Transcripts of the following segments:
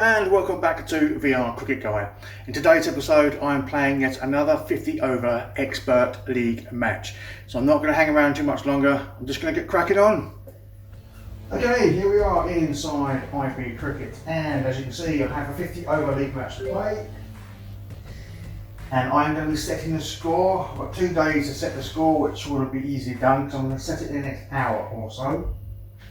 and welcome back to VR Cricket Guy. In today's episode I am playing yet another 50 over Expert League match. So I'm not going to hang around too much longer, I'm just going to get cracking on. Okay, here we are inside IB Cricket, and as you can see I have a 50 over league match to play. And I'm going to be setting the score. I've got 2 days to set the score, which will be easily done because I'm going to set it in the next hour or so.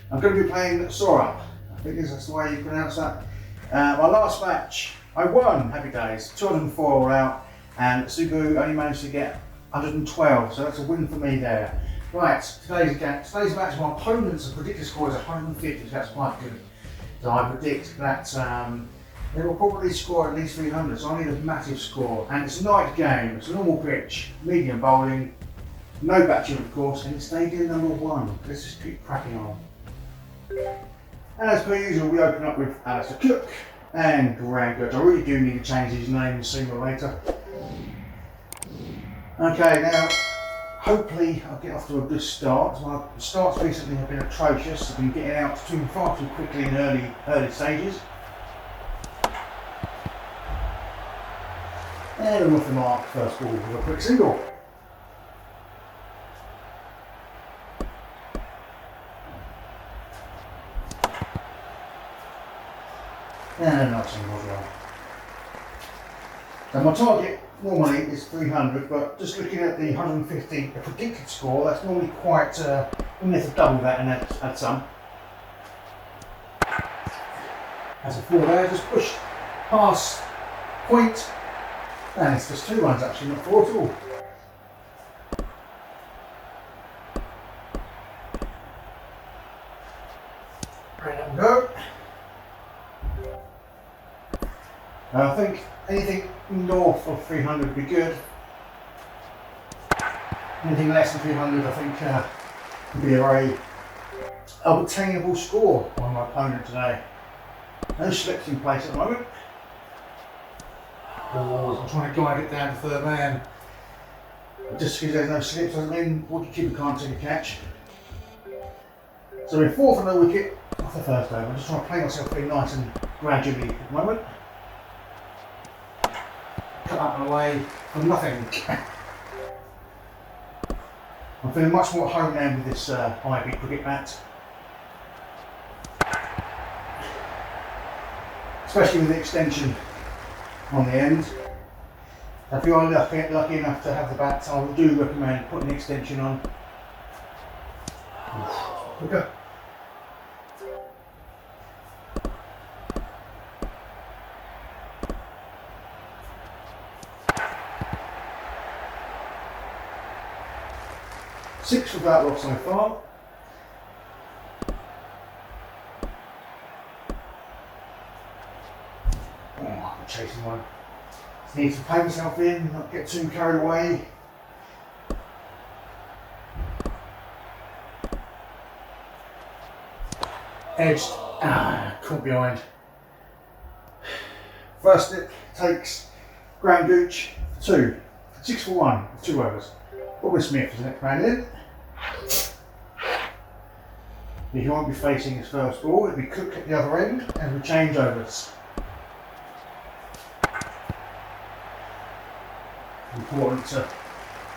I'm going to be playing Saurabh. I think that's the way you pronounce that. My last match, I won, happy days, 204 all out, and Subu only managed to get 112, so that's a win for me there. Right, today's match, my opponent's predicted score is 150, so that's quite good. So I predict that they will probably score at least 300, so I need a massive score. And it's a night game, it's a normal pitch, medium bowling, no batting of course, and it's stadium number 1. Let's just keep cracking on. And as per usual, we open up with Alistair Cook and Graham Gooch. I really do need to change his name sooner or later. Okay, now hopefully I'll get off to a good start. My starts recently have been atrocious. I've been getting out far too quickly in early stages. And I'm off the mark, first ball with a quick single. And a nice single as well. So my target normally is 300, but just looking at the 150, the predicted score, that's normally quite, we need to double that and add some. As a 4 there, just pushed past point, and it's just 2 runs actually, not 4 at all. Right, let them go. I think anything north of 300 would be good. Anything less than 300 I think would be a very obtainable score on my opponent today. No slips in place at the moment. I'm trying to guide it down to third man. Just because there's no slips doesn't mean wicketkeeper can't take a catch. So we're 4 for no wicket off the first over. I'm just trying to play myself pretty nice and gradually at the moment. Cut up and away for nothing. I'm feeling much more at home now with this IB cricket bat. Especially with the extension on the end. If you are lucky enough to have the bat, I do recommend putting the extension on. Okay. Six without loss so far. Oh, I'm chasing one. Just need to play myself in, not get too carried away. Edged, caught behind. First it takes Graham Gooch 2, 6 for 1, 2 overs. Bobby Smith is the next man in. He won't be facing his first ball, it'll be Cook at the other end, and we change overs. Important to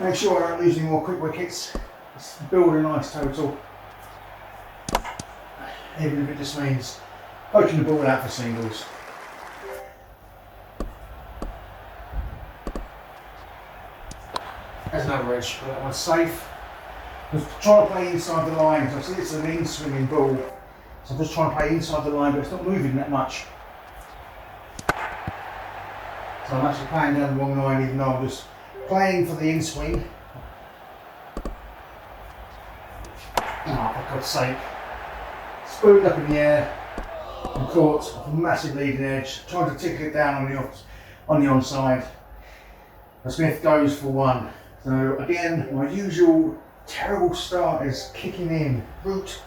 make sure I don't lose any more quick wickets. Let's build a nice total. Even if it just means poking the ball out for singles. There's another edge, but that one's safe. I'm just trying to play inside the line, so I see it's an in-swinging ball. So I'm just trying to play inside the line, but it's not moving that much. So I'm actually playing down the wrong line, even though I'm just playing for the in-swing. Oh, for God's sake. Spooned up in the air and caught a massive leading edge, trying to tickle it down on the onside. But Smith goes for 1. So again, my usual terrible start is kicking in. Root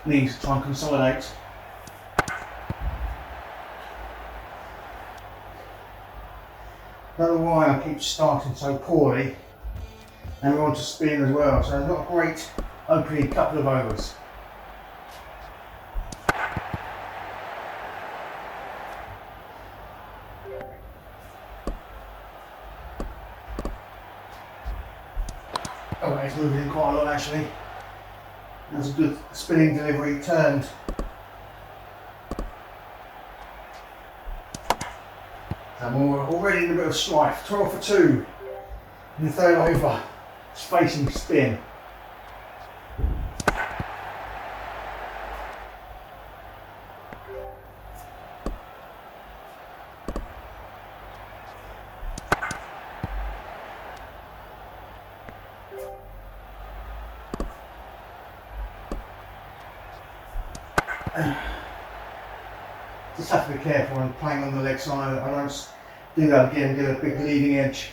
needs to try and consolidate. Don't know why I keep starting so poorly, and we're on to spin as well, so not a great opening couple of overs. Oh, it's moving in quite a lot actually. That's a good spinning delivery, turned. So we're already in a bit of strife. 12 for 2 in the third over. It's facing spin. Just have to be careful when playing on the leg side. I don't do that again, get a big leading edge.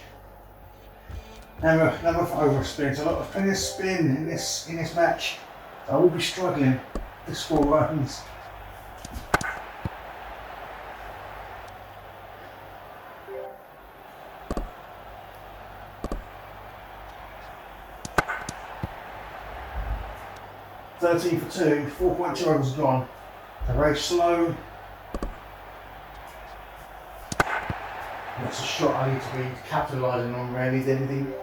Never overspin. So plenty of spin in this match. So I will be struggling to score runs. $13 for 2, 4.2 overs gone. So very slow. That's a shot I need to be capitalising on really. Anything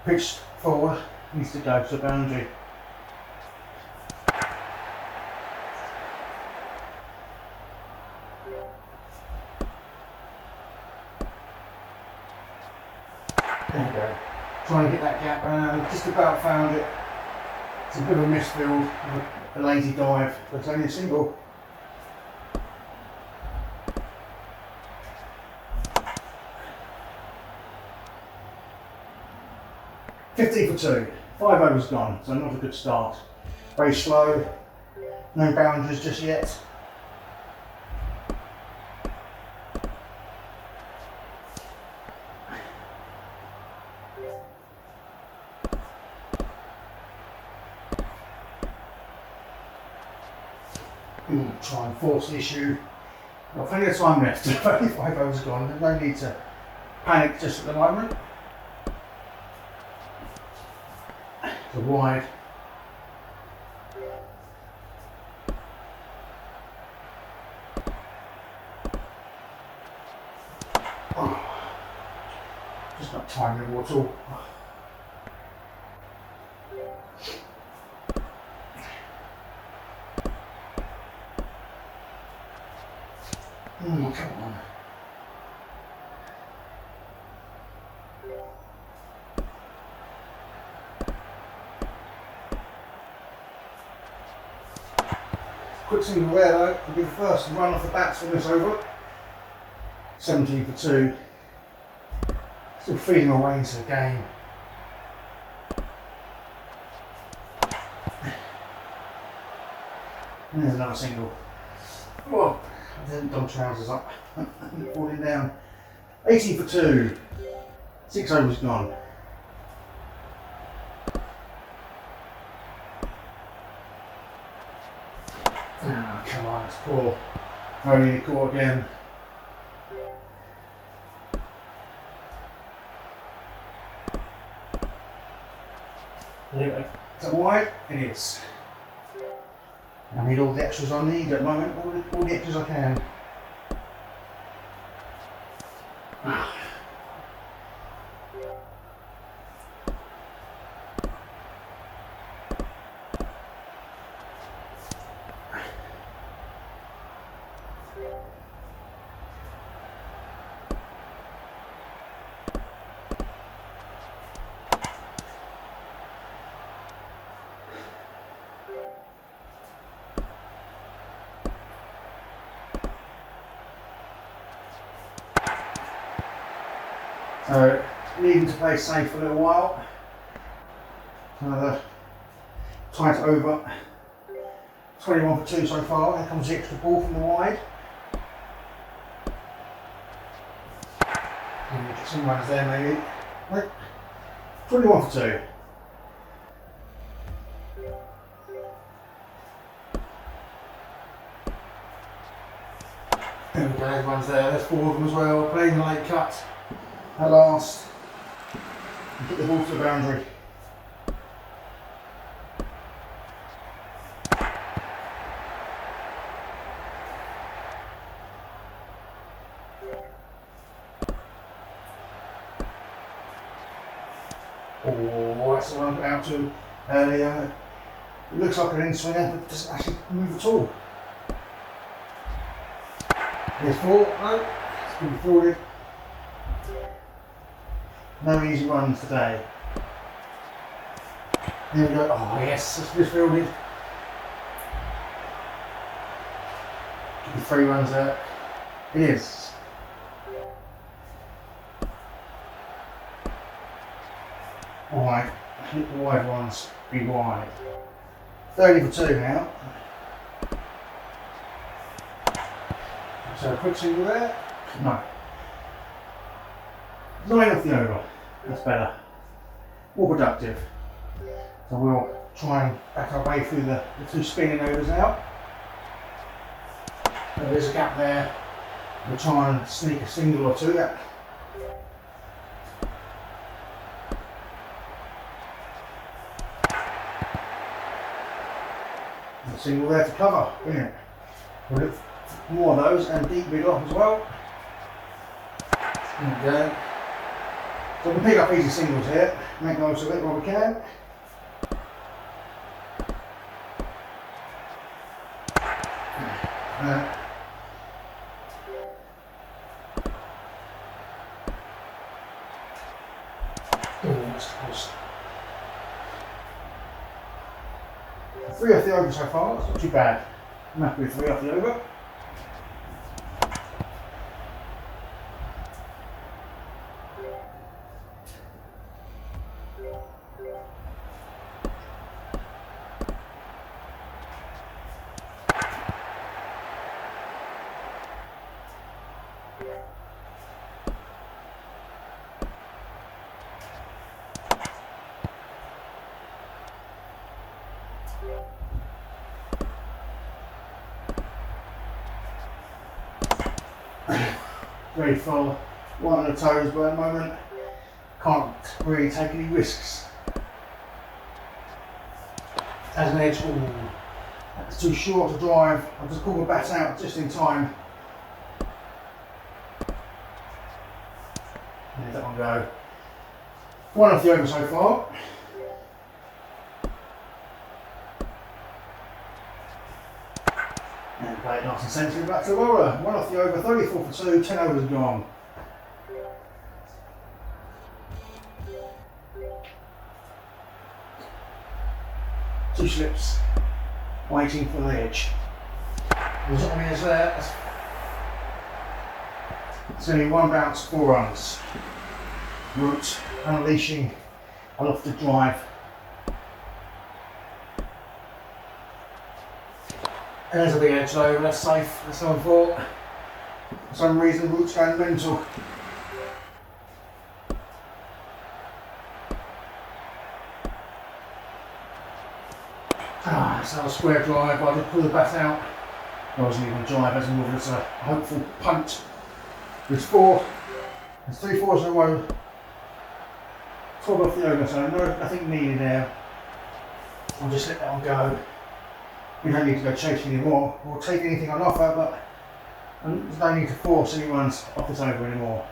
pitched forward needs to go to the boundary. There we go. Trying to get that gap around, just about found it. It's a bit of a misfield, a lazy dive, but it's only a single. $15 for 2, 5 overs gone, so not a good start. Very slow, no boundaries just yet. Try and force the issue. Got plenty of time left, 5 overs gone, there's no need to panic just at the moment. So wide. Oh, just not timing it at all. Come on. Quick single there though, will be the first run off the bats from this over. 17 for 2. Still feeding my way into the game. And there's another single. Whoa, I didn't dog trousers up. Falling down. 18 for 2. 6 overs gone. Oh, come on, it's poor. Only caught again. Is that wide? It is. I need all the extras I need at the moment, all the extras I can. So, needing to play safe for a little while. Another tight over. 21 for 2 so far. Here comes the extra ball from the wide. Get some runs there maybe. Right. 21 for 2. There we go, everyone's there. There's 4 of them as well. Playing the late cut. At last, get the ball to the boundary. Oh, that's the one I got out to earlier. It looks like an in-swinger, but it doesn't actually move at all. There's 4, no, it's going to be forwarded. No easy runs today. There we go. Oh yes, it's just fielded. Give me 3 runs there. It is. Wide. Hit the wide ones. Be wide. 30 for 2 now. So a quick single there. No. 9 off the over. That's better. More productive. So we'll try and back our way through the 2 spinning overs now. There's a gap there. We'll try and sneak a single or 2. A single there to cover, isn't it? We'll look for more of those and deep mid off as well. There we go. So we'll pick up easy singles here, make most of it while we can. That's close. 3 off the over so far, that's not too bad. I'm happy with 3 off the over. Very full, one on the toes by the moment. Can't really take any risks. As an edge, ooh, that's too short to drive. I'll just pull my bat out just in time. Let that one go. 1 off the over so far. And play it nice and sensitive back to Laura. 1 off the over, 34 for 2, 10 overs gone. Two slips, waiting for the edge. There's not many there. It's only 1 bounce, 4 runs. Root, unleashing a lofted drive. And there's a big edge though, that's safe, that's how I thought. For some reason, Root's going mental. That's another square drive, I just pull the bat out. I wasn't even a drive as more as a hopeful punt. There's 4, there's 3 fours in a row. 12 off the over, so nothing needed there. I'll just let that one go. We don't need to go chasing anymore or take anything on offer, but there's no need to force any runs off this over anymore.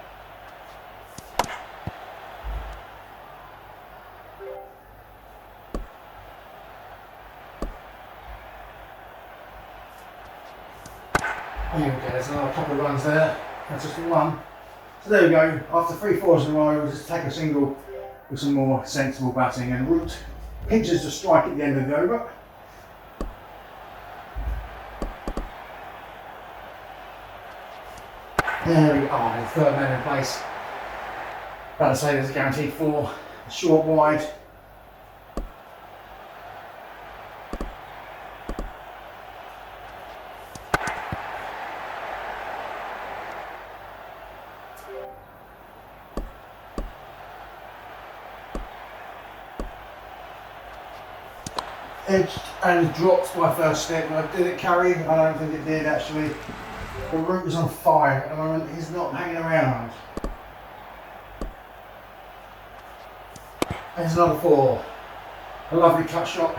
There we go, there's another couple of runs there. That's just 1. So there we go, after 3 fours in a row, we'll just take a single with some more sensible batting, and Root pinches the strike at the end of the over. There we go, the 3rd man in place. About to say there's a guaranteed 4, short wide. Edged and dropped my first step. Did it carry? I don't think it did actually. The Root is on fire at the moment, he's not hanging around. There's another 4. A lovely cut shot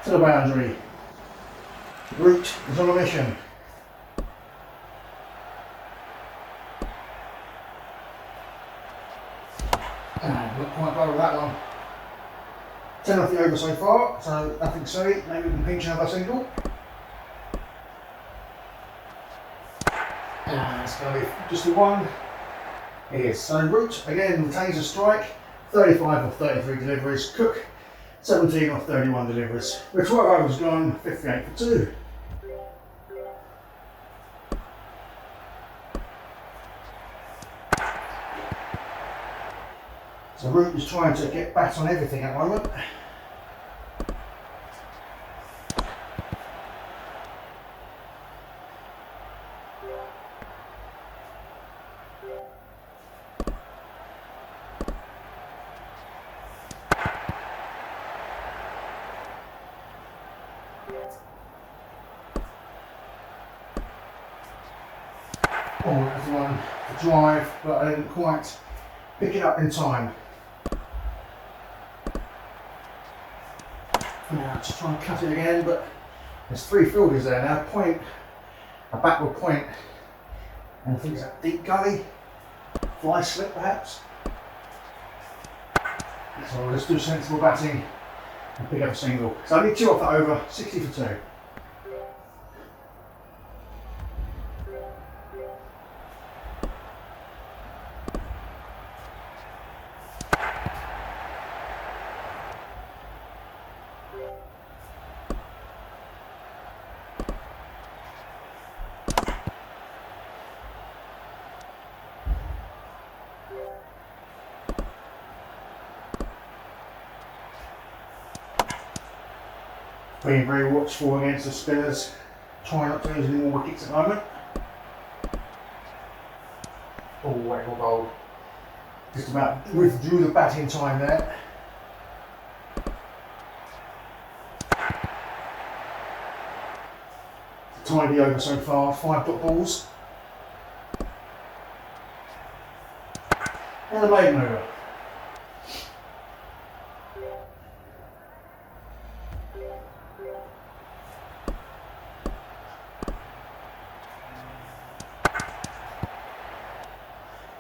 to the boundary. Root is on a mission. quite well with that one. 10 off the over so far, so nothing silly. Maybe we can pinch another single. And it's going to be just the one. It is. So Root, again, retains a strike. 35 off 33 deliveries. Cook, 17 off 31 deliveries. With 12 overs gone, 58 for 2. So Root is trying to get bats on everything at the moment. Oh, that's the one, the drive, but I didn't quite pick it up in time. Now just try and cut it again, but there's 3 fielders there now. Point, a backward point, and I think it's a deep gully, fly slip perhaps. So we'll just do sensible batting and pick up a single. So I need 2 off that over, 60 for 2. Being very watchful against the spinners, trying not to lose any more wickets at the moment. Oh, wait for goal. Just about withdrew the batting time there. Tidy over so far, 5 dot balls. And a maiden over.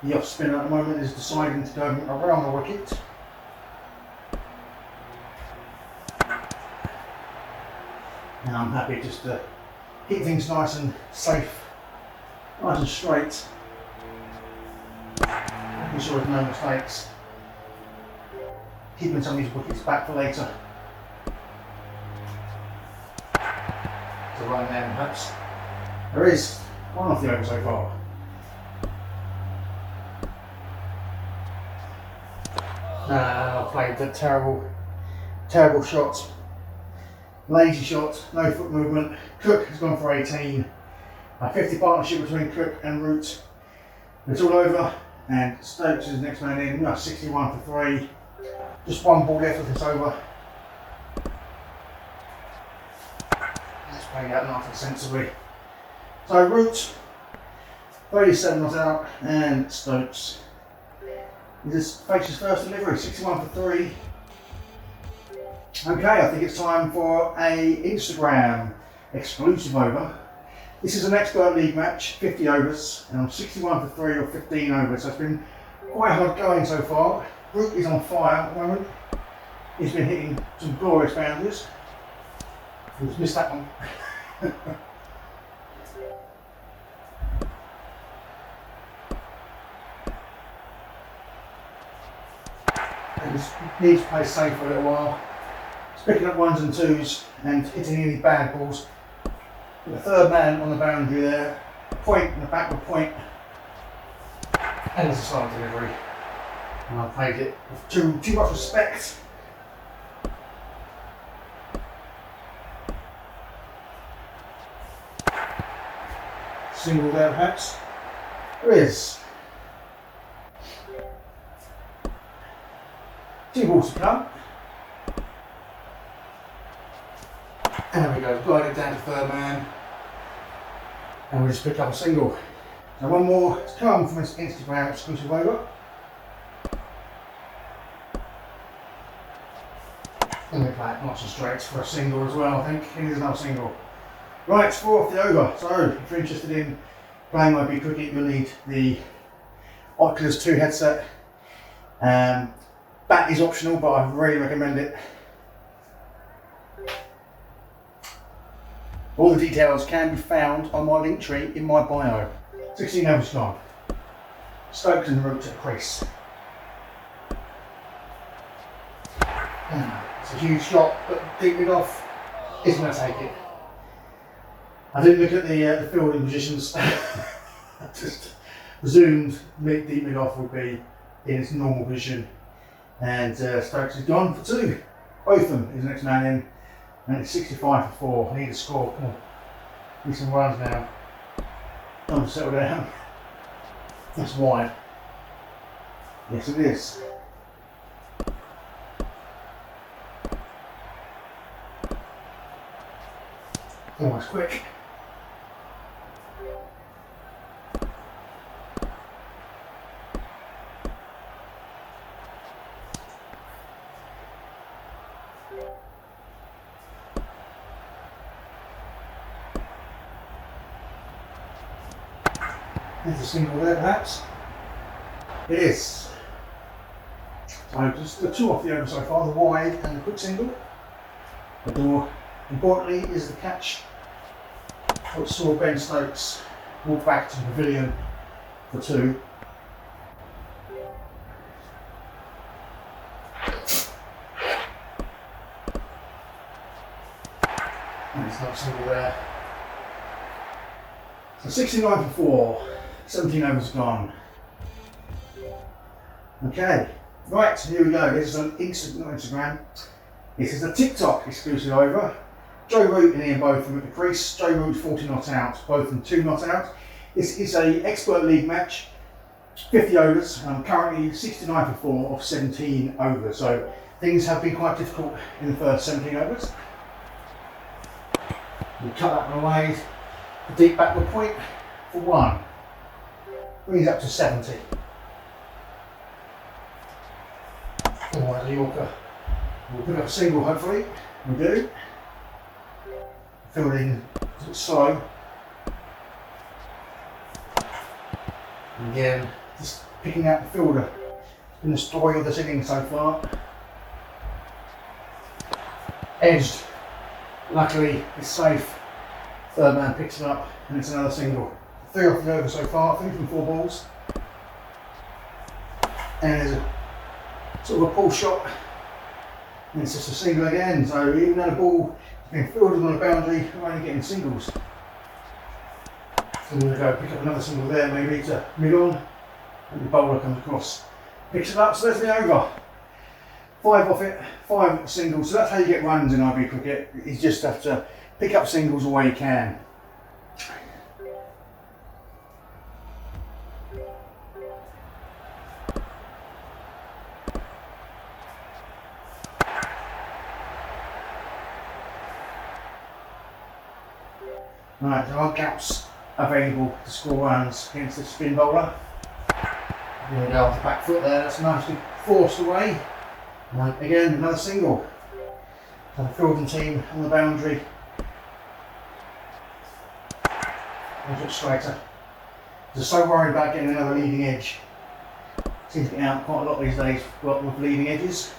The off spinner at the moment is deciding to go around the wicket. And I'm happy just to keep things nice and safe, nice and straight. Making sure there's no mistakes. Keeping some of these wickets back for later. To run them perhaps. There is 1 off the over so far. I played the terrible shot. Lazy shot, no foot movement. Cook has gone for 18. A 50 partnership between Cook and Root. It's all over, and Stokes is the next man in. 61 for 3. Just 1 ball left with this over. Let's play out nice and sensibly. So Root, 37 not out, and Stokes. He just fakes his first delivery, 61 for 3. Okay, I think it's time for a Instagram exclusive over. This is an expert league match, 50 overs, and I'm 61 for 3 or 15 overs, so it's been quite hard going so far. Root is on fire at the moment. He's been hitting some glorious boundaries. He's missed that one. He just needs to play safe for a little while. He's picking up 1s and 2s and hitting any bad balls. With the third man on the boundary there, a point and a backward point, and there's a side delivery. And I played it with too much respect. Single there perhaps. There is. 2 balls to come. And there we go, glided down to third man. And we just picked up a single. So 1 more to come from this Instagram exclusive over. And we play it nice and straight for a single as well, I think. It is another single. Right, 4 off the over. So if you're interested in playing IB cricket, you'll need the Oculus 2 headset. Bat is optional, but I really recommend it. All the details can be found on my link tree in my bio. 16 overs gone. Stokes en route to the crease. It's a huge shot, but deep mid off is going to take it. I didn't look at the fielding positions. I just presumed deep mid off would be in its normal position. And Stokes is gone for 2. Botham is the next man in. And it's 65 for 4. I need a score. Come on. Need some runs now. Time to settle down. That's wide. Yes, it is. Almost quick. There's a single there, perhaps. It is. So just the 2 off the over so far, the wide and the quick single. The door, importantly, is the catch. What saw Ben Stokes walk back to the pavilion for 2. And it's not single there. So 69 for 4, 17 overs gone. Okay, right, here we go. This is on Instagram. This is a TikTok exclusive over. Joe Root and Ian Botham at the crease. Joe Root 40 not out, Botham 2 not out. This is a expert league match, 50 overs. I'm currently 69 for 4 of 17 overs. So things have been quite difficult in the first 17 overs. We cut that one away. The deep backward point for 1. Brings up to 70. Otherwise, the Yorker will pick up a single, hopefully. We do. Fielding a bit slow. And again, just picking out the fielder. It's been the story of this inning so far. Edged. Luckily, it's safe. Third man picks it up, and it's another single. 3 off the over so far, 3 from 4 balls. And there's a sort of a pull shot, and it's just a single again. So even though the ball has been fielded on a boundary, we're only getting singles. So I'm going to go pick up another single there, maybe to mid on, and the bowler comes across, picks it up. So there's the over. 5 off it, 5 singles. So that's how you get runs in IB cricket. You just have to pick up singles where you can. Right, there are gaps available to score runs against the spin bowler. There we go, off the back foot there, that's nicely forced away. Right, again, another single. So the fielding team on the boundary. A bit straighter. They're so worried about getting another leading edge. Seems to get out quite a lot these days with leading edges.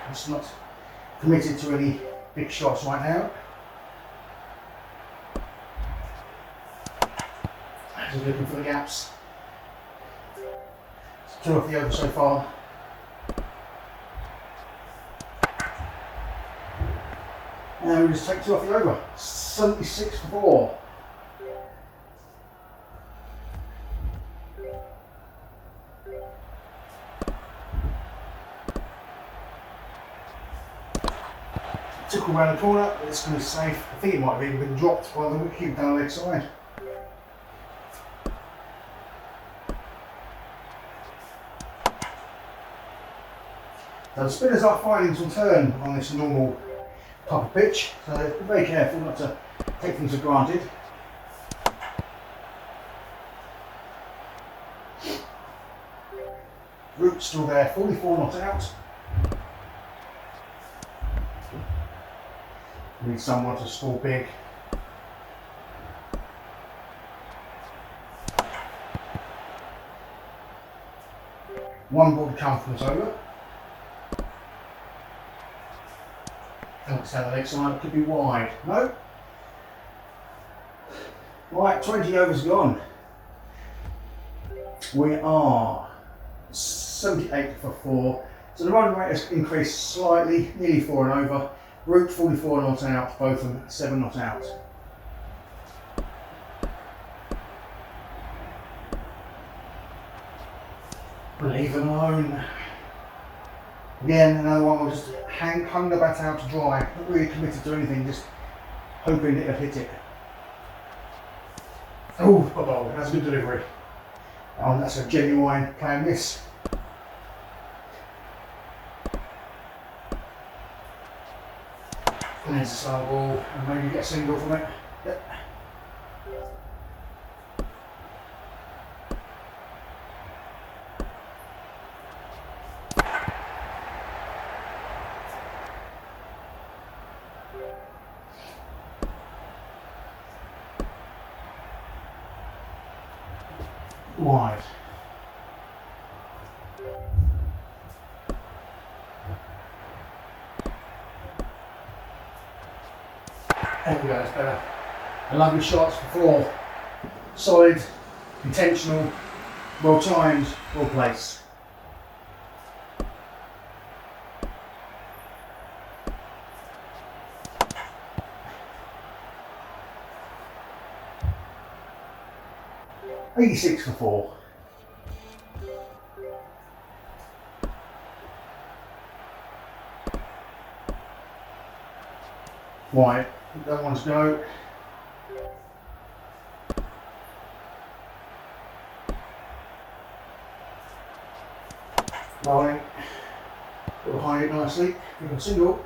It's not committed to any big shots right now. Just looking for the gaps. It's 2 off the over so far. Now we just take 2 off the over. 76 for 4. Took around the corner, but it's going to be safe. I think it might have even been dropped by the wicket down the leg side. So the spinners are finding some turn on this normal type of pitch, so be very careful not to take things for granted. Root still there, 44 not out. Need someone to score big. One ball to come from us over. It's down the leg side, it could be wide. No. Right, 20 overs gone. We are 78 for 4. So the run rate has increased slightly, nearly 4 and over. Root 44 not out, both of them 7 not out. Leave them alone. Again, another one will just hung the bat out to dry, not really committed to anything, just hoping it'll hit it. Oh, that's a good delivery. That's a genuine plan miss. And there's a slow ball, and maybe get a single from it. Yep. Wide. There we go, that's better. A lovely shots for 4. Solid, intentional, well timed, well placed. $86 for 4. Wide. That one's go. Rolling. Go behind it nicely. Give it a single.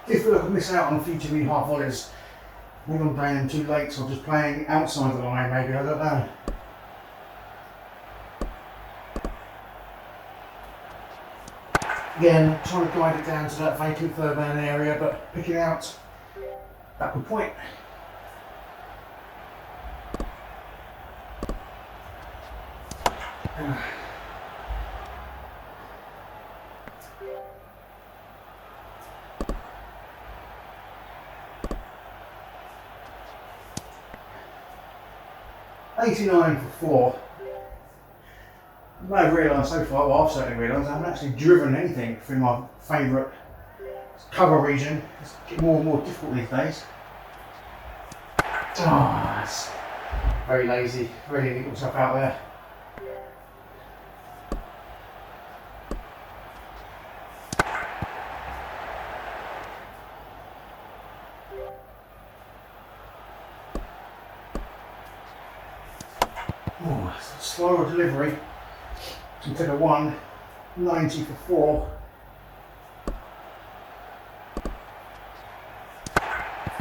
If I miss out on future mid half volleys, maybe I'm playing them too late, so I'm just playing outside the line, maybe, I don't know. Again, trying to guide it down to that vacant third man area, but picking out backward point. $89 for 4. I may have realised so far, well I've certainly realised I haven't actually driven anything through my favourite cover region. It's getting more and more difficult these days. That's very lazy, really get myself out there. Slower delivery instead of 190 for 4.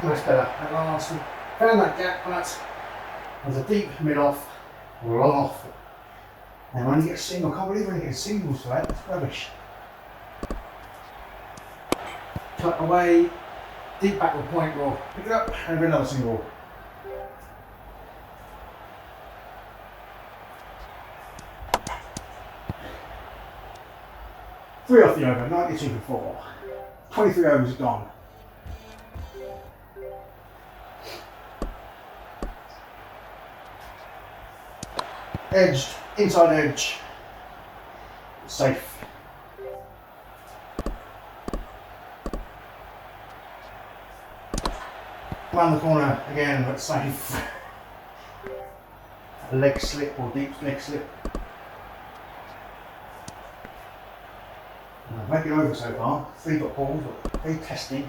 That's better. At last, we found that gap, but there's a deep mid off, long off, and when you get a single, I can't believe when you get singles for that. It's rubbish. Cut away, deep backward point, we'll pick it up and have another single. Three off the over, 92 for 4. 23 overs gone. Edged, inside edge. Safe. Round the corner again, but safe. A leg slip or deep leg slip. Make it over so far. 3 dot balls, but very testy.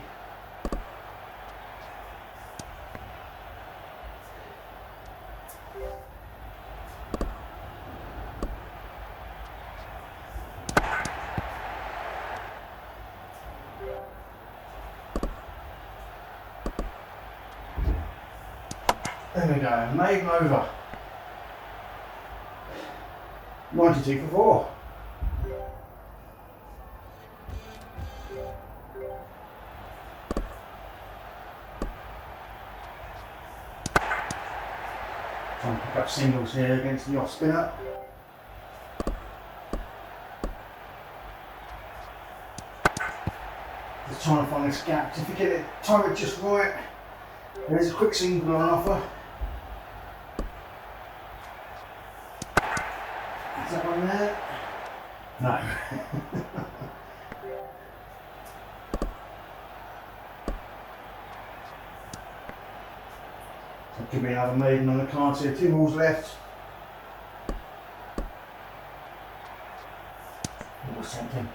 There we go, maiden over. 92 for 4. Trying to pick up singles here against the off spinner. Just trying to find this gap. If you get it, time it just right, there is a quick single on offer. Is that one there? No. So could be another maiden on the cards here. 2 balls left. That was tempting.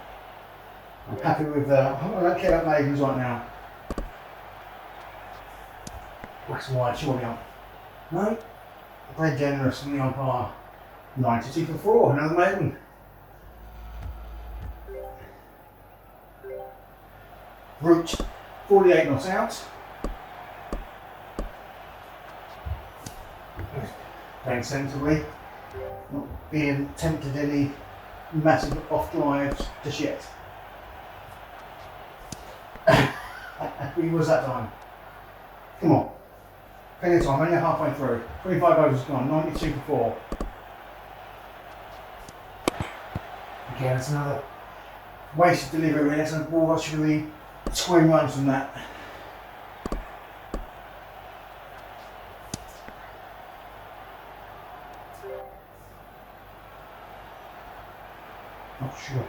I'm happy with I don't care about maidens right now. Wax wide, surely on. No? Very generous from the umpire. 92 for 4, another maiden. Root, 48 not out. Playing sensibly, not being tempted any massive off drives just yet. He was that time. Come on. Plenty of time, only halfway through. 25 overs gone, 92 for 4. Again, it's another wasted delivery. There's a ball that should be 20 runs from that. Not sure.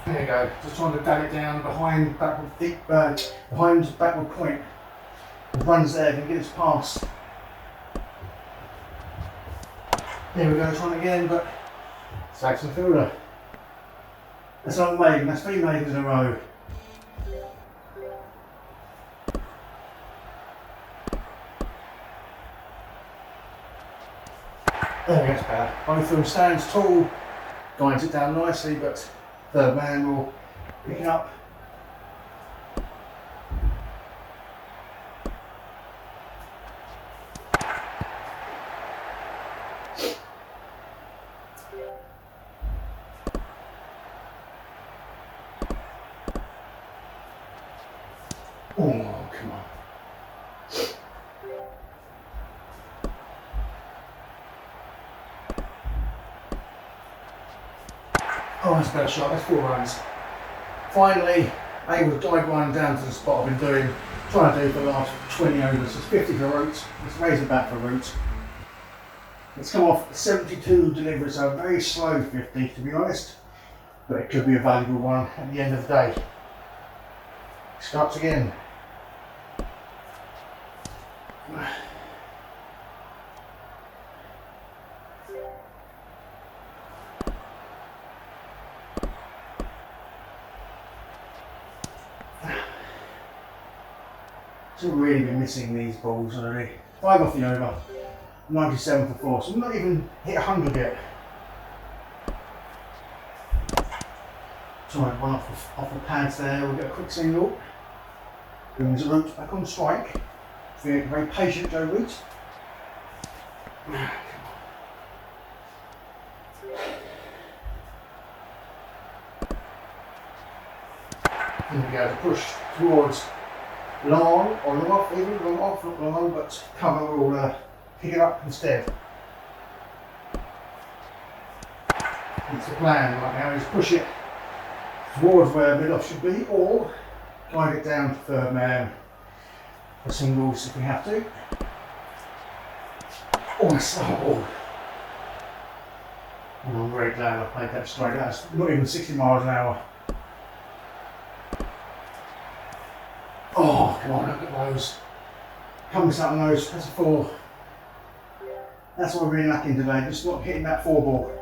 There you go. Just trying to dab it down behind backward deep, behind backward point. The runs there, can get us past. There we go, trying again, but sags the fielder. That's not maiden, that's 3 maidens in a row. There we go, it's better. Both of them stands tall, guides it down nicely, but third man will pick it up. Oh, come on. Oh, that's a better shot, that's 4 runs. Finally, able to guide one down to the spot I've been trying to do for the last 20 overs. It's 50 for Root, let's raise it back for Root. It's come off 72 deliveries, so a very slow 50 to be honest, but it could be a valuable one at the end of the day. Starts again. So we've really been missing these balls already. 5 off the over, 97 for 4, so we've not even hit 100 yet. Try one off the pads there, we'll get a quick single. Brings Root back on strike. Very patient Joe Root. Here we go, push towards long on, or long off, even long off, not long on, but cover will pick it up instead. It's the plan right now, is push it towards where mid-off should be, or guide it down to third man for singles if we have to. Oh, that's so ball. And I'm very glad I played that straight. That's not even 60 miles an hour. Oh, come on, look at those. Comes out on those, that's a 4. That's what we're really lacking today, just not hitting that 4 ball.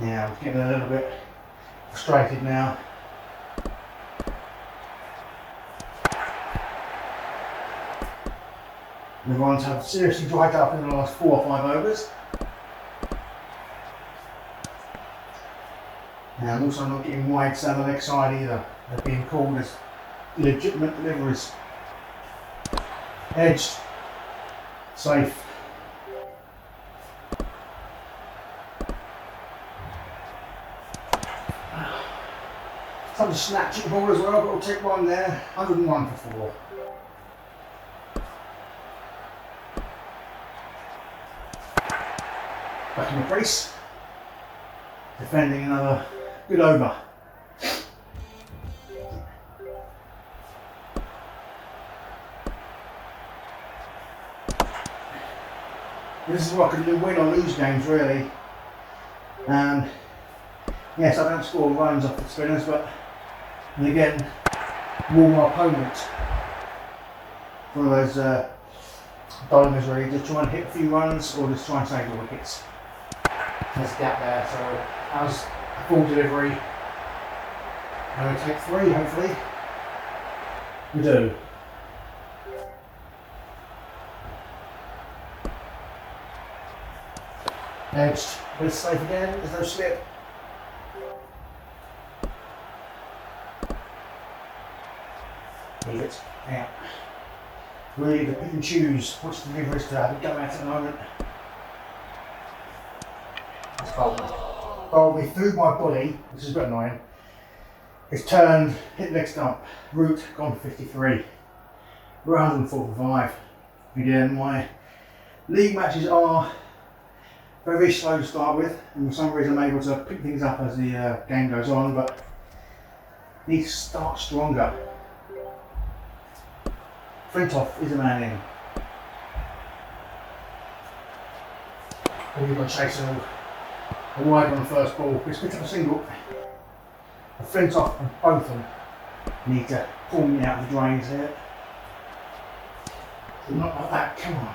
Yeah, I'm getting a little bit frustrated now. The runs have seriously dried up in the last 4 or 5 overs. And I'm also not getting wide down the leg side either. They're being called as legitimate deliveries. Edged. Safe. Time to snatch the ball as well, but we'll take one there. 101 for 4. Back in the crease. Defending another good over. This is what I can win or lose games really. Yes, I don't score runs off the spinners, but and again, warm my opponent. One of those dilemmas really, just try and hit a few runs or just try and save the wickets. There's a gap there, so as a full delivery, and we take 3 hopefully. We do. Edged, but it's safe again, there's no slip. Leave it out. Really, the pick and choose which deliveries to have it go out at the moment. It's bowled me through my body, which is a bit annoying. It's turned, hit the leg stump, root gone for 53. We're 104 for 5. Again, my league matches are very slow to start with, and for some reason I'm able to pick things up as the game goes on, but need to start stronger. Flintoff is a man in. We're going to chase a wide on the first ball. Let's pick up a single. Flintoff and both of them need to pull me out of the drains here. Not like that, come on.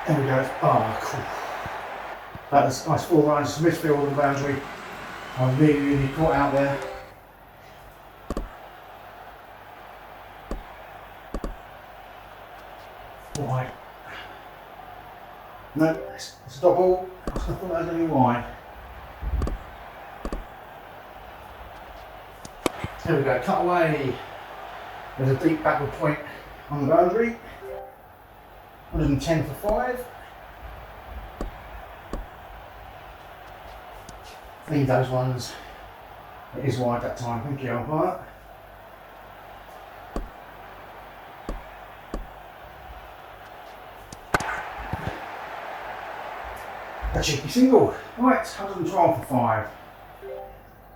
There we go. Oh, cool. That was nice 4 runs to midfield and boundary. I'm really caught out there. Wide. No, it's a dot ball. I thought that was going to be wide. There we go, cut away. There's a deep backward point on the boundary. 110 for 5. Leave those ones. It is wide that time. Thank you, umpire. A cheeky single. Right, 112 for 5.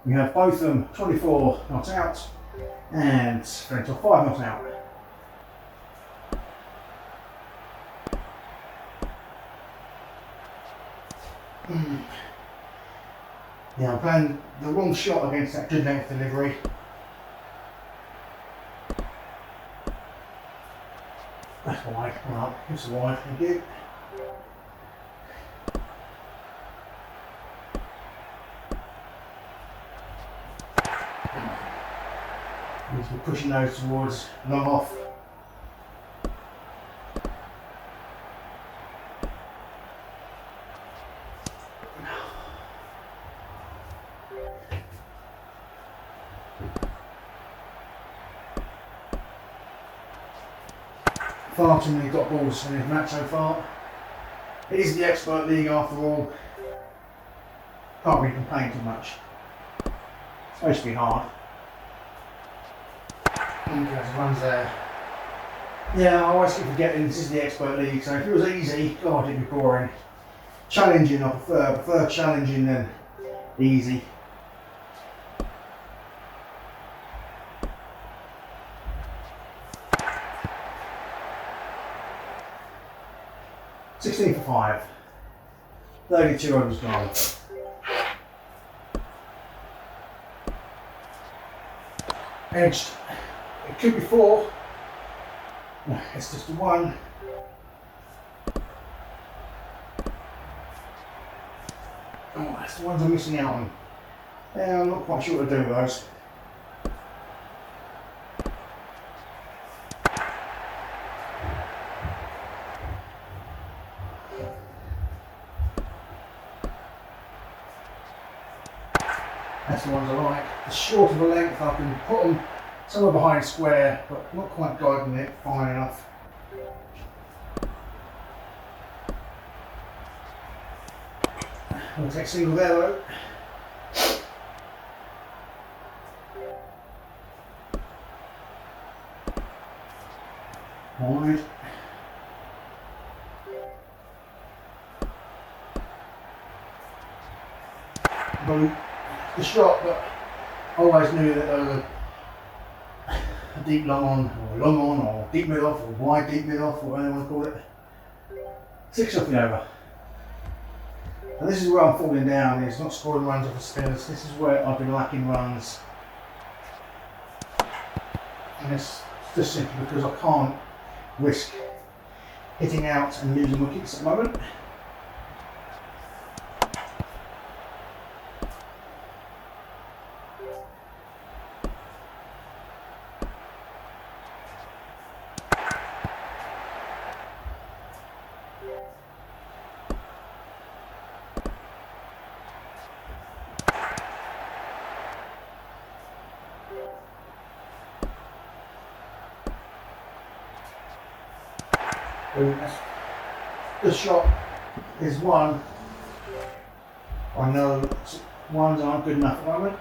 We have both of them 24 not out and Flintoff 5 not out. Yeah, I'm playing the wrong shot against that good length delivery. That's wide. Alright, it's wide, thank you. Need to be pushing those towards long off. Far too many dot balls in this match so far. It is the expert league after all. Can't really complain too much. It's supposed to be hard. There's runs there. Yeah, I always keep forgetting this is the expert league, so if it was easy, God, it'd be boring. Challenging, I prefer challenging than easy. $16 for 5. 32 overs gone. Edged. It could be 4. No, it's just a 1. Oh, that's the ones I'm missing out on. Yeah, I'm not quite sure what to do with those. That's the ones I like. The shorter the length, I can put them somewhere behind square, but not quite guiding it fine enough. We'll take single there though. Wide. The shot, but I always knew that there was a deep long on, or long on, or deep mid off, or wide deep mid off, or whatever you want to call it. 6 off the over. And this is where I'm falling down, it's not scoring runs off the spinners, this is where I've been lacking runs. And it's just simply because I can't risk hitting out and losing wickets at the moment. The shot is one. I know ones aren't good enough at the moment.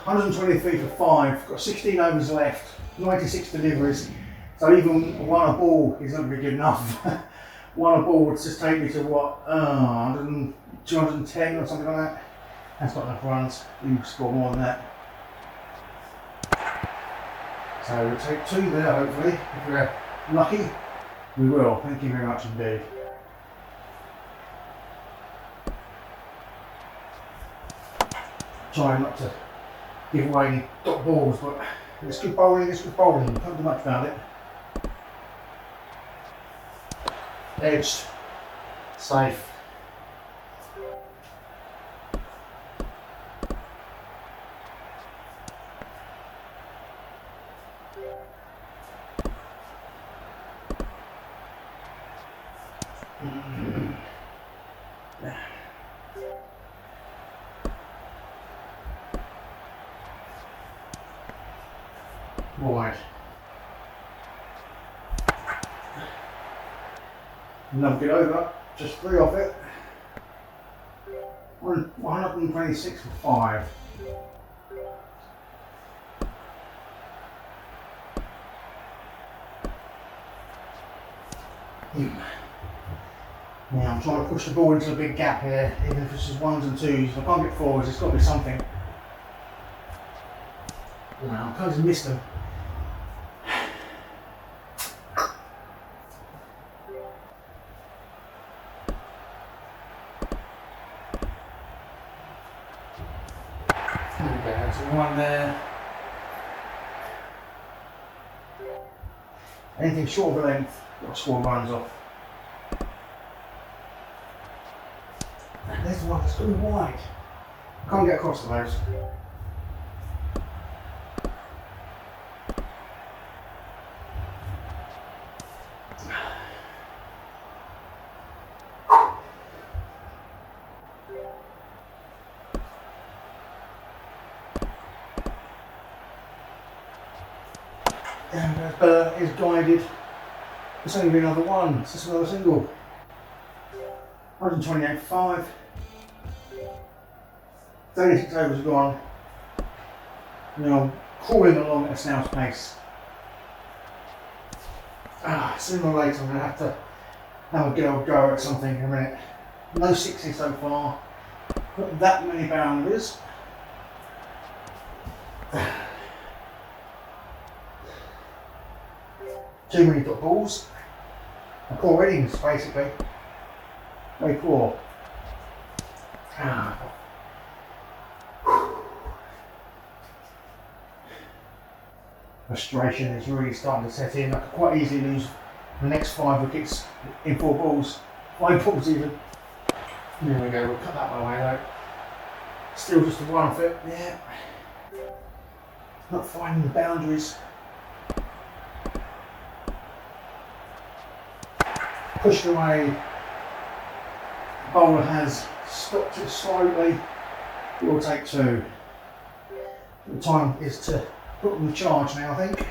$123 for 5, got 16 overs left, 96 deliveries. So even one a ball is not really good enough. One a ball would just take me to what, 210 or something like that. That's not enough runs. You score more than that. So we'll take 2 there hopefully. If we're lucky, we will. Thank you very much indeed. Trying not to give away any dot balls, but it's good bowling, it's good bowling. Can't do much about it. Edged. Safe. Wide. Another good over, just 3 off it. 126 for 5. Now I'm trying to push the ball into a big gap here, even if it's just 1s and 2s. If I can't get 4s, it's got to be something. Well, I can't just miss them. There we go, so 1 there. Anything short of a length, got to score runs off. There's one that's going wide. Can't get across to those. And is guided. It's only been another one. It's just another single. 128 for 5. 36 overs gone. Now I'm crawling along at a snail's pace. Sooner or later I'm going to have to have a good old go at something in a minute. No 60 so far. Not that many boundaries. Too many dot balls. And poor innings, basically. Very poor. Frustration is really starting to set in. I could quite easily lose the next 5 wickets in 4 balls. 5 balls even. There we go, we'll cut that one away though. Still just a 1 off it, yeah. Not finding the boundaries. Pushed away. Bowler has stopped it slightly. We'll take 2. The time is to put on the charge now, I think.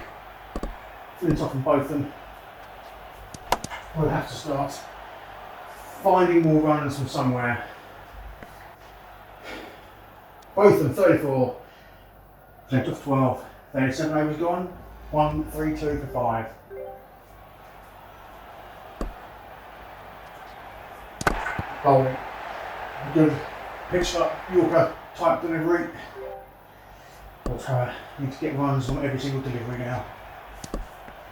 Flint off on both of them. We'll have to start finding more runs from somewhere. Both of them 34. Flint off 12. 37 overs gone. 1, 3, 2 for 5. Bowling. Good pitch up Yorker type delivery. We'll need to get runs on every single delivery now.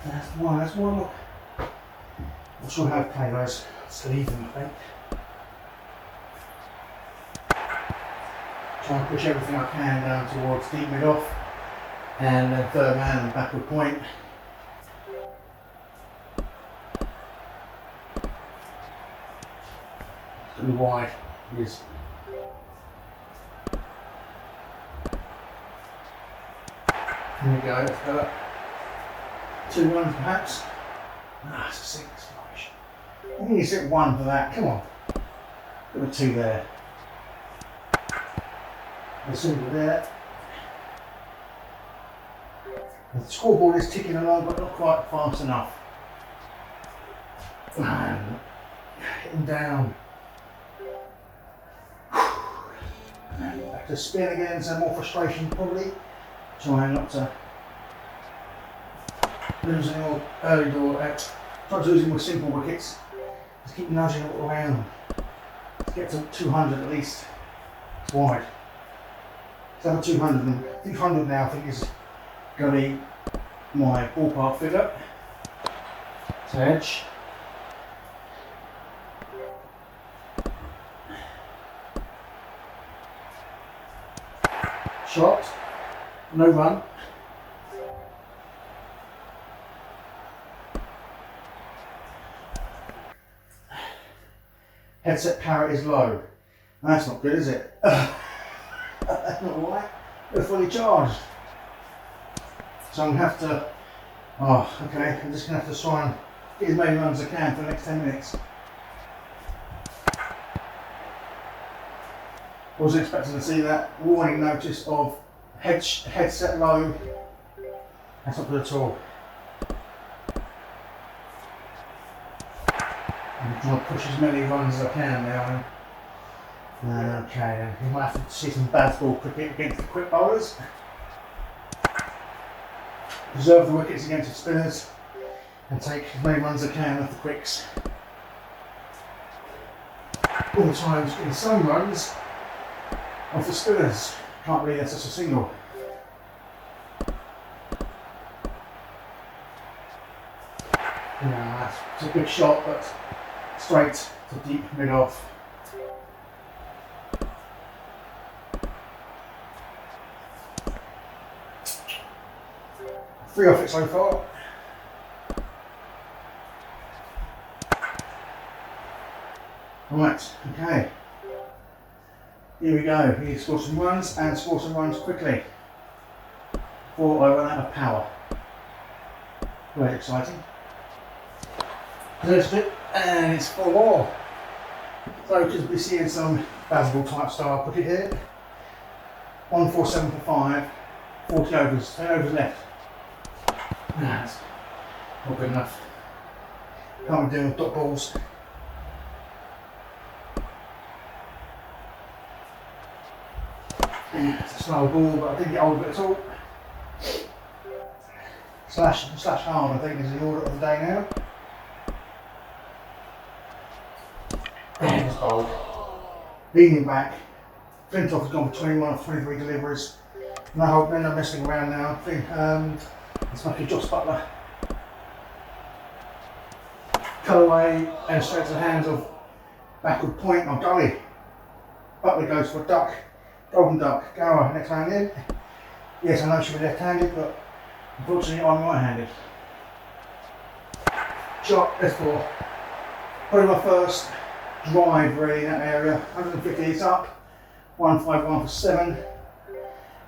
That's one. Look. I'm sure I have play those. Let's leave them, I think. Try and push everything I can down towards deep mid off. And then third man and backward point. It's going to be wide. It is. Here we go, let's go. 2 runs perhaps. Ah, it's a 6. Gosh. I think you hit 1 for that. Come on. Got a 2 there. A single there. The scoreboard is ticking along, but not quite fast enough. And hitting down. And back to spin again, so more frustration probably. Trying not to lose any early door out. Try to lose more simple wickets. Just keep nudging it around. To get to 200 at least. It's wide. So 200 and 300 now I think is going to be my ballpark figure. To edge. Shot. No run. Headset power is low. That's not good, is it? That's not right. They're fully charged. So I'm going to have to. Oh, okay. I'm just going to have to try and get as many runs as I can for the next 10 minutes. I wasn't expecting to see that warning notice of headset low. That's not good at all. I'm trying to push as many runs as I can now. Okay, you might have to see some bad ball cricket against the quick bowlers. Preserve the wickets against the spinners and take as many runs as I can off the quicks. All the times getting some runs off the spinners. Can't believe that's just a single. Yeah, it's a good shot, but straight to deep mid off. Three off it so far. Right, okay. Here we go. We need to score some runs and score some runs quickly before I run out of power. Very exciting. There's it, and it's 4 more. So because we're seeing some baseball type style cricket here. 147 for 5, 40 overs, 10 overs left. That's not good enough. Can't be doing with dot balls. It's a slow ball, but I didn't get hold of it at all. Slash hard, I think, is the order of the day now. And it's bowled. Leaning back. Flintoff has gone for 21 of 23 deliveries. No messing around now. It's like Joss Butler. Cutaway and straight to the hands of backward point on Gully. Butler goes for a duck. Golden duck. Gower next hand in. Yes, I know she'll be left-handed, but unfortunately I'm right-handed. Shot, S4. Probably my first drive really in that area. 150 it's up. 151 for 7.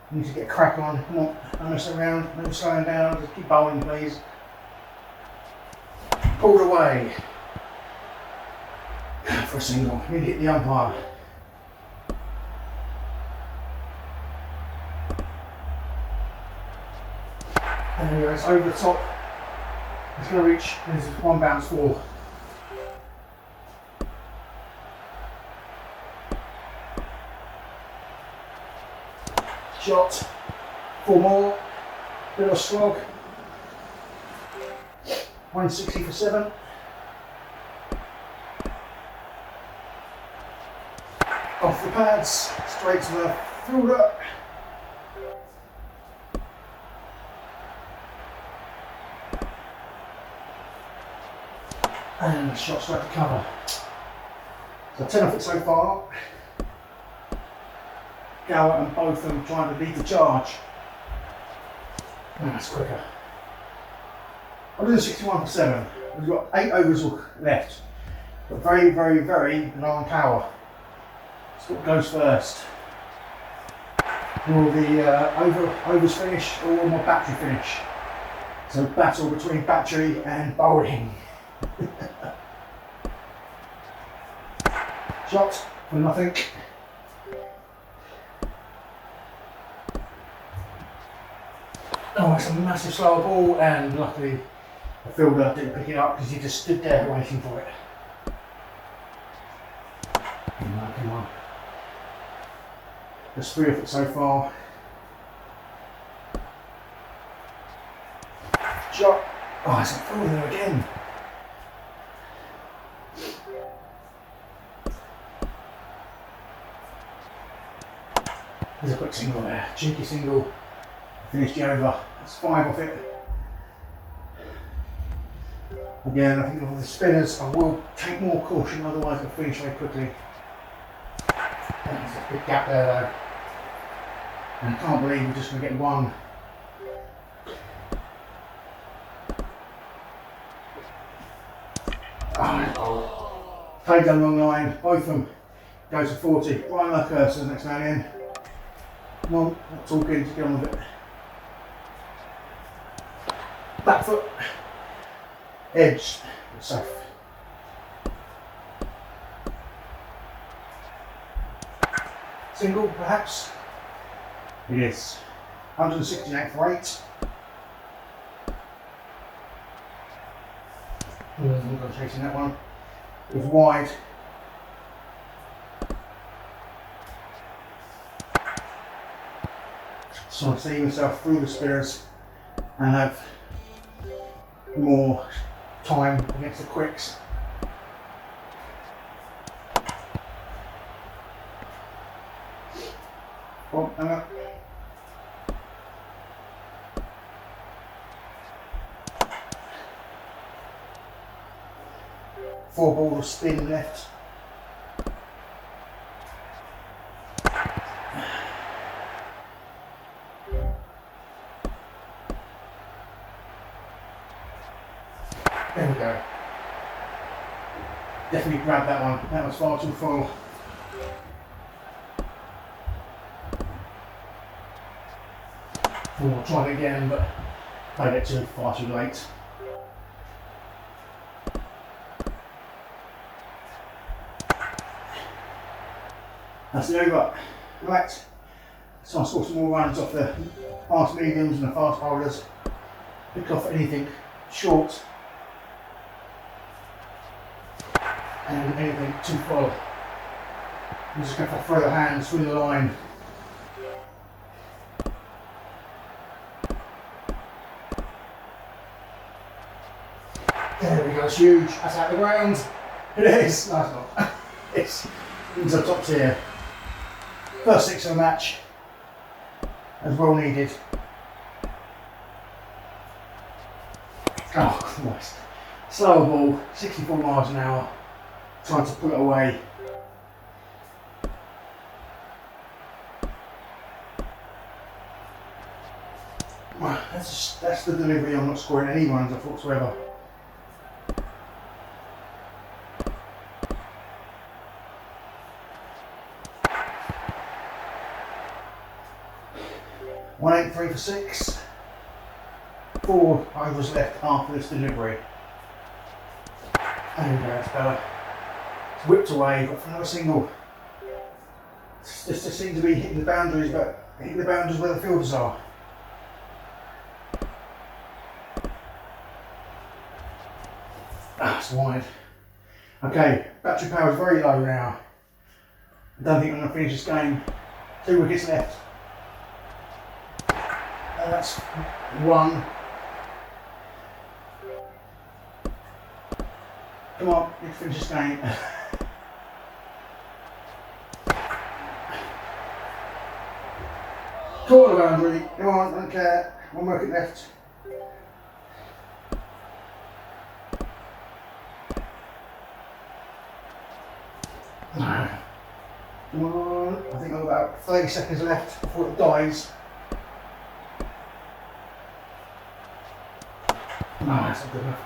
Need to get a crack on, not mess around, no slowing down, just keep bowling please. Pulled away for for a single. Need to hit the umpire. And there we go, it's over the top. It's going to reach, there's one bounce four. Shot, four more, bit of a slog. 160 for seven. Off the pads, straight to the fielder. And shot straight to cover. So 10 off it so far. Gower and both of them trying to lead the charge. And that's quicker. I'll do the 61 for 7. We've got 8 overs left. But very, very, very low on power. So what goes first? Will the overs finish or will my battery finish? So battle between battery and bowling. Shot for nothing. Oh, it's a massive slower ball, and luckily the fielder didn't pick it up because he just stood there waiting for it. Come on. There's 3 of it so far. Shot. Oh, it's a fielder there again. There's a quick single there, cheeky single, finished the over, that's 5 off it. Again, I think with the spinners I will take more caution, otherwise I'll finish very quickly. There's a big gap there though, and I can't believe we're just going to get one. Played down the wrong line, both of them goes to 40. Brian Mercurse, the next man in. Come on, not talking, just get on with it. Back foot, edge, safe. Single, perhaps? It is. 168 for 8. I'm not chasing that one. It's wide. So I'm seeing myself through the spinners and have more time against the quicks. Oh, hang on. Four ball spin left. There we go. Definitely grab that one. That was far too full. We'll try it again, but played it far too late. That's the over. Right. So I score some more runs off the fast mediums and the fast bowlers. Pick off anything short and anything too full. I'm just going to throw the hands through the line. There we go, it's huge. That's out the ground. It is. No, it's not. It's into the top tier. First 6 of the match. As well needed. Oh Christ. Slower ball, 64 miles an hour. Trying to put it away. That's the delivery. I'm not scoring any runs whatsoever. One 183 for 6. 4 overs left after this delivery. And that's better. It's whipped away, got for another single. Just seems to be hitting the boundaries, but hitting the boundaries where the fielders are. Ah, it's wide. Okay, battery power is very low now. I don't think I'm going to finish this game. 2 wickets left. And that's 1. Come on, let's finish this game. Caught the boundary. Come on, don't care. 1 wicket left. Come on, I think I've got about 30 seconds left before it dies. No, that's not good enough.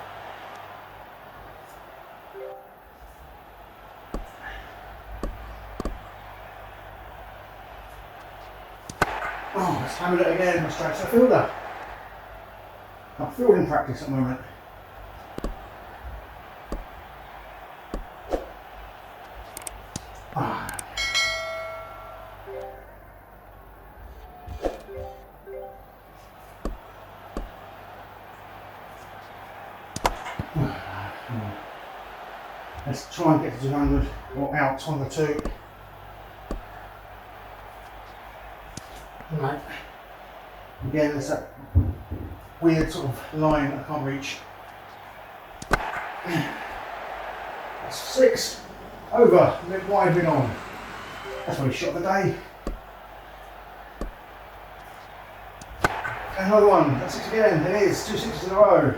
Oh, let's hammer it again. Let's try to fielder. I'm fielding practice at the moment. Let's try and get to 200 or out on the 2. Right. Again, there's that weird sort of line I can't reach. That's 6 over, mid wide, mid on. That's what he shot of the day. Another one, that's 6 again, it is, 2 6s in a row.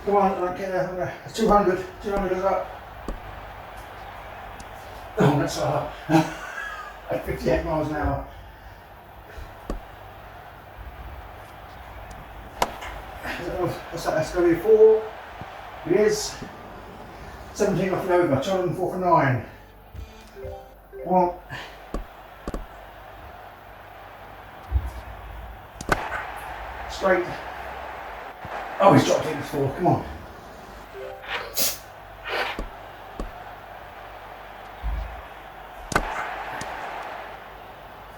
Come on, I don't care, that's 200, 200 is up. Oh, that's up. At 58 miles an hour. What's that? That's going to be 4. It is 17 off and over. 204 for 9. 1. Straight. Oh, he's dropped it. It's 4. Come on.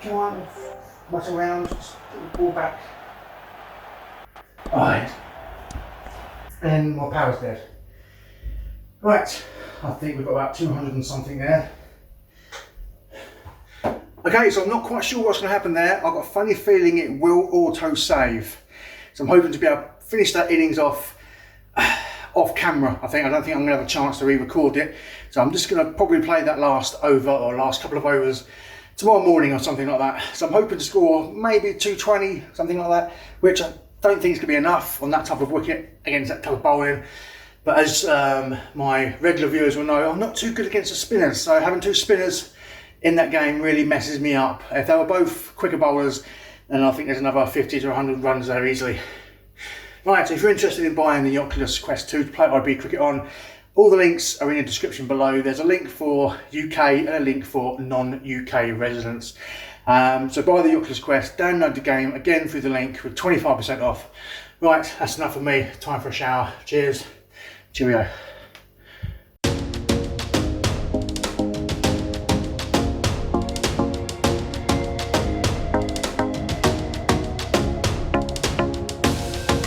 Come on. Much around. Just put the ball back. Alright, and my power's dead. Right, I think we've got about 200 and something there. Okay, so I'm not quite sure what's going to happen there. I've got a funny feeling it will auto-save. So I'm hoping to be able to finish that innings off camera. I don't think I'm going to have a chance to re-record it. So I'm just going to probably play that last over or last couple of overs tomorrow morning or something like that. So I'm hoping to score maybe 220, something like that, which I don't think it's going to be enough on that type of wicket against that type of bowling. But as my regular viewers will know, I'm not too good against the spinners. So having 2 spinners in that game really messes me up. If they were both quicker bowlers, then I think there's another 50 to 100 runs there easily. Right, so if you're interested in buying the Oculus Quest 2 to play IB Cricket on, all the links are in the description below. There's a link for UK and a link for non-UK residents. So buy the Oculus Quest, download the game again through the link with 25% off. Right, that's enough of me. Time for a shower. Cheers. Cheerio.